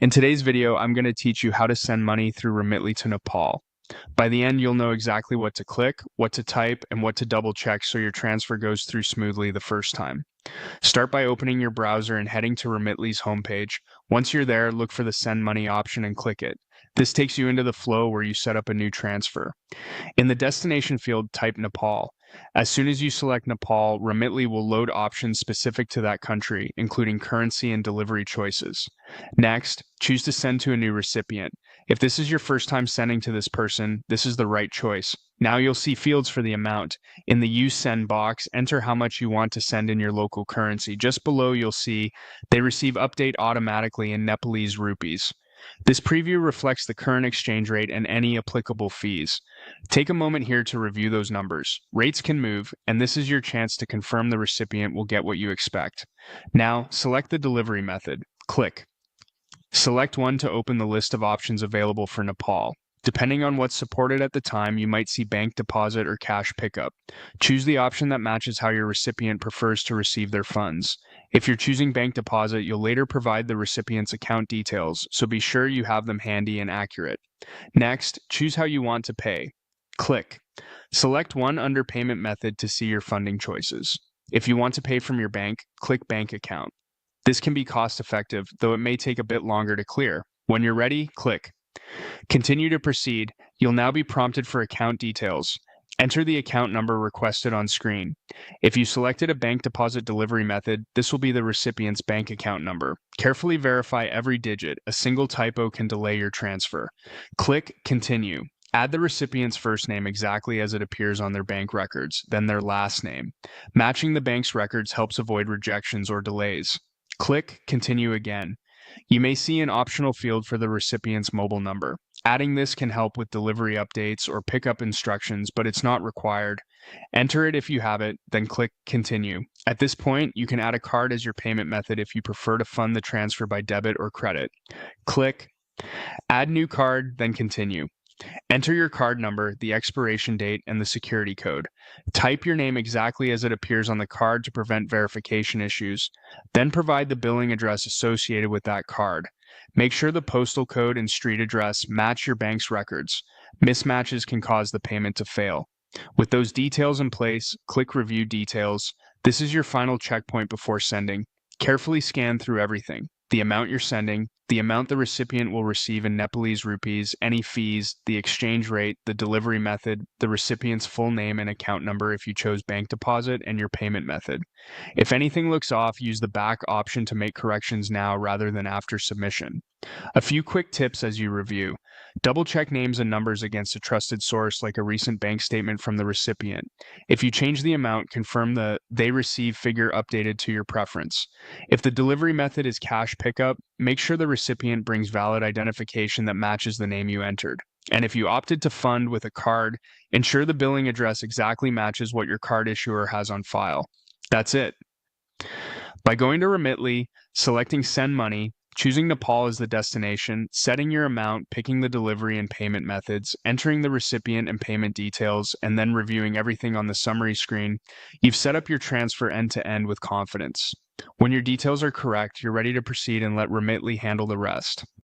In today's video, I'm going to teach you how to send money through Remitly to Nepal. By the end, you'll know exactly what to click, what to type, and what to double check so your transfer goes through smoothly the first time. Start by opening your browser and heading to Remitly's homepage. Once you're there, look for the Send Money option and click it. This takes you into the flow where you set up a new transfer. In the destination field, type Nepal. As soon as you select Nepal, Remitly will load options specific to that country, including currency and delivery choices. Next, choose to send to a new recipient. If this is your first time sending to this person, this is the right choice. Now you'll see fields for the amount. In the Use Send box, enter how much you want to send in your local currency. Just below, you'll see they receive update automatically in Nepalese rupees. This preview reflects the current exchange rate and any applicable fees. Take a moment here to review those numbers. Rates can move, and this is your chance to confirm the recipient will get what you expect. Now, select the delivery method. Click. Select one to open the list of options available for Nepal. Depending on what's supported at the time, you might see bank deposit or cash pickup. Choose the option that matches how your recipient prefers to receive their funds. If you're choosing bank deposit, you'll later provide the recipient's account details, so be sure you have them handy and accurate. Next, choose how you want to pay. Click. Select one under payment method to see your funding choices. If you want to pay from your bank, click Bank Account. This can be cost-effective, though it may take a bit longer to clear. When you're ready, click. Continue to proceed. You'll now be prompted for account details. Enter the account number requested on screen. If you selected a bank deposit delivery method, this will be the recipient's bank account number. Carefully verify every digit. A single typo can delay your transfer. Click Continue. Add the recipient's first name exactly as it appears on their bank records, then their last name. Matching the bank's records helps avoid rejections or delays. Click Continue again. You may see an optional field for the recipient's mobile number. Adding this can help with delivery updates or pickup instructions, but it's not required. Enter it if you have it, then click Continue. At this point, you can add a card as your payment method if you prefer to fund the transfer by debit or credit. Click Add New Card, then Continue. Enter your card number, the expiration date, and the security code. Type your name exactly as it appears on the card to prevent verification issues. Then provide the billing address associated with that card. Make sure the postal code and street address match your bank's records. Mismatches can cause the payment to fail. With those details in place, click Review Details. This is your final checkpoint before sending. Carefully scan through everything: the amount you're sending, the amount the recipient will receive in Nepalese rupees, any fees, the exchange rate, the delivery method, the recipient's full name and account number if you chose bank deposit, and your payment method. If anything looks off, use the back option to make corrections now rather than after submission. A few quick tips as you review. Double-check names and numbers against a trusted source like a recent bank statement from the recipient. If you change the amount, confirm the they receive figure updated to your preference. If the delivery method is cash pickup, make sure the recipient brings valid identification that matches the name you entered. And if you opted to fund with a card, ensure the billing address exactly matches what your card issuer has on file. That's it. By going to Remitly, selecting Send Money, choosing Nepal as the destination, setting your amount, picking the delivery and payment methods, entering the recipient and payment details, and then reviewing everything on the summary screen, you've set up your transfer end-to-end with confidence. When your details are correct, you're ready to proceed and let Remitly handle the rest.